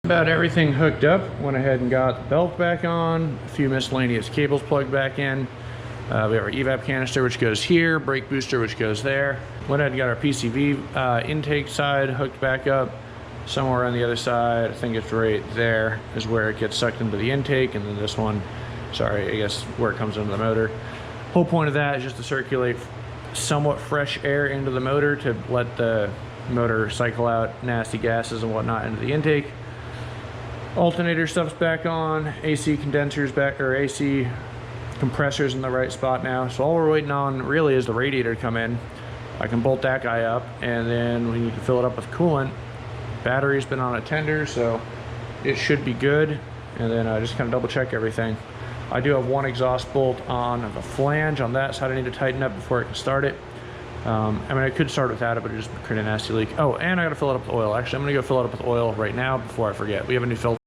About everything hooked up. Went ahead and got the belt back on, a few miscellaneous cables plugged back in. We have our evap canister, which goes here, brake booster, which goes there. Went ahead and got our PCV intake side hooked back up. Somewhere on the other side, I think it's right there, is where it gets sucked into the intake, and then this one, sorry, I guess where it comes into the motor. Whole point of that is just to circulate somewhat fresh air into the motor to let the motor cycle out nasty gases and whatnot into the intake. Alternator stuff's back on, AC condensers back, or AC compressors in the right spot now. So all we're waiting on really is the radiator to come in. I can bolt that guy up, and then we need to fill it up with coolant. Battery's been on a tender, so it should be good. And then I just kind of double check everything. I do have one exhaust bolt on the flange on that side I need to tighten up before I can start it. I mean, I could start without it, but it just create a nasty leak. Oh, and I gotta fill it up with oil. Actually, I'm gonna go fill it up with oil right now before I forget. We have a new filter.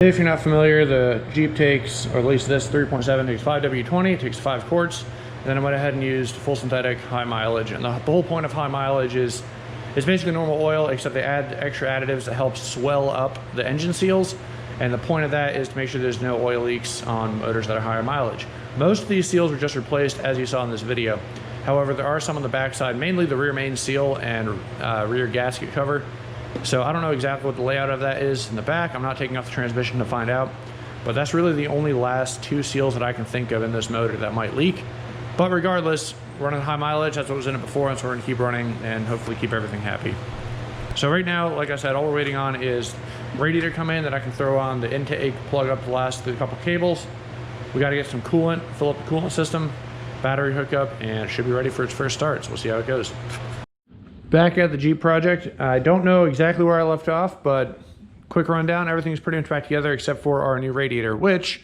If you're not familiar, the Jeep takes, or at least this 3.7 takes 5W20, takes 5 quarts. And then I went ahead and used full synthetic high mileage. And the whole point of high mileage is it's basically normal oil, except they add extra additives that help swell up the engine seals. And the point of that is to make sure there's no oil leaks on motors that are higher mileage. Most of these seals were just replaced, as you saw in this video. However, there are some on the backside, mainly the rear main seal and rear gasket cover. So I don't know exactly what the layout of that is in the back. I'm not taking off the transmission to find out, but that's really the only last 2 seals that I can think of in this motor that might leak. But regardless, running high mileage, that's what was in it before, and so we're gonna keep running and hopefully keep everything happy. So right now, like I said, all we're waiting on is radiator come in that I can throw on the intake, plug up the last couple cables. We gotta get some coolant, fill up the coolant system, battery hookup, and it should be ready for its first start. So we'll see how it goes. Back at the Jeep project, I don't know exactly where I left off, but quick rundown, everything's pretty much back together except for our new radiator, which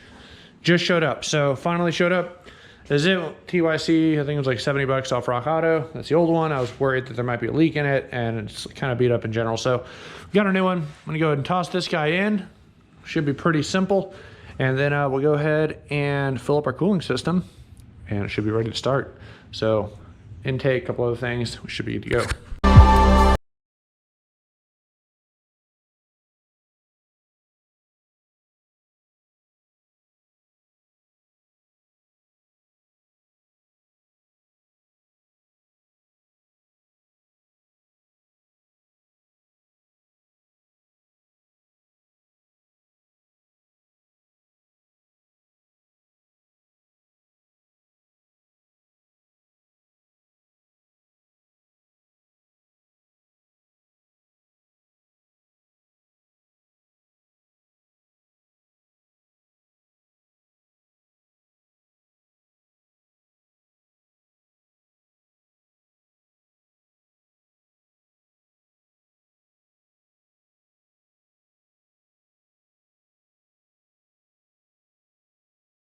just showed up. So finally showed up. This is it, TYC, I think it was like 70 bucks off Rock Auto. That's the old one. I was worried that there might be a leak in it and it's kind of beat up in general. So we got our new one. I'm gonna go ahead and toss this guy in. Should be pretty simple. And then we'll go ahead and fill up our cooling system and it should be ready to start. So intake, a couple other things, we should be good to go.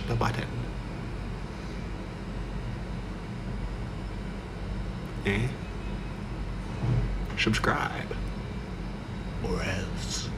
The button and subscribe or else.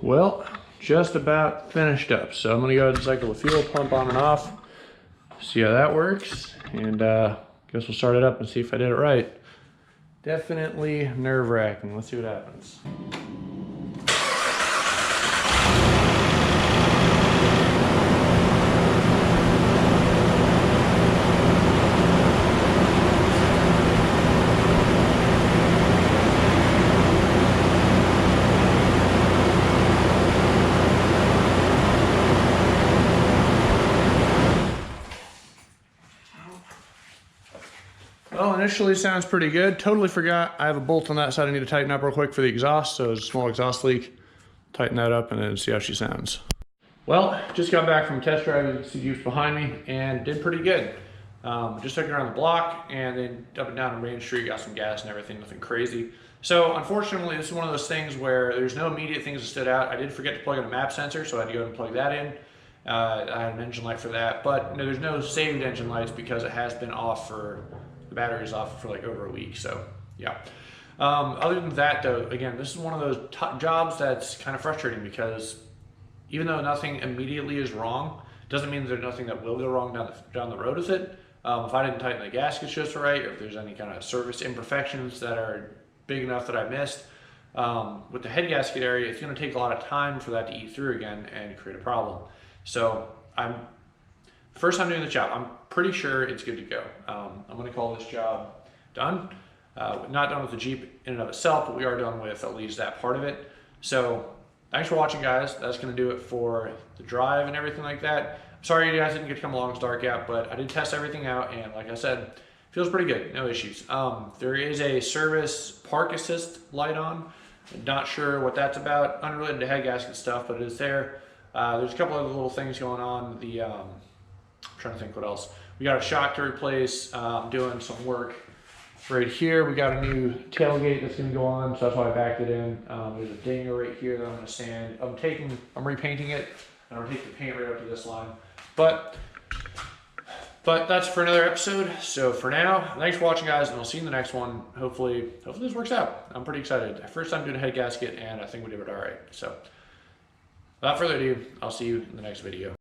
Well, just about finished up. So I'm gonna go ahead and cycle the fuel pump on and off, see how that works, and guess we'll start it up and see if I did it right. Definitely nerve-wracking. Let's see what happens. Well, initially sounds pretty good. Totally forgot I have a bolt on that side I need to tighten up real quick for the exhaust. So there's a small exhaust leak. Tighten that up and then see how she sounds. Well, just got back from test driving the Jeeps behind me and did pretty good. Just took it around the block and then up and down Main Street, got some gas and everything, nothing crazy. So unfortunately, this is one of those things where there's no immediate things that stood out. I did forget to plug in a map sensor, so I had to go and plug that in. I had an engine light for that, but there's no saved engine lights because it has been off for, the battery is off for like over a week, so yeah. Other than that though, again, this is one of those jobs that's kind of frustrating because even though nothing immediately is wrong, doesn't mean there's nothing that will go wrong down the road with it. If I didn't tighten the gaskets just right, or if there's any kind of service imperfections that are big enough that I missed, with the head gasket area, it's going to take a lot of time for that to eat through again and create a problem. So first time doing the job, I'm pretty sure it's good to go. I'm going to call this job done. Not done with the Jeep in and of itself, but we are done with at least that part of it. So thanks for watching, guys. That's going to do it for the drive and everything like that. Sorry you guys didn't get to come along, it's dark out, but I did test everything out, and like I said, feels pretty good, no issues. There is a service park assist light on. I'm not sure what that's about, unrelated to head gasket stuff, but it is there. There's a couple other little things going on. I'm trying to think what else. We got a shock to replace. I'm doing some work right here. We got a new tailgate that's going to go on, so that's why I backed it in. There's a dinger right here that I'm going to sand. I'm repainting it, and I'm going to take the paint right up to this line. But that's for another episode. So for now, thanks for watching, guys, and I'll see you in the next one. Hopefully this works out. I'm pretty excited. First time doing a head gasket, and I think we did it all right. So without further ado, I'll see you in the next video.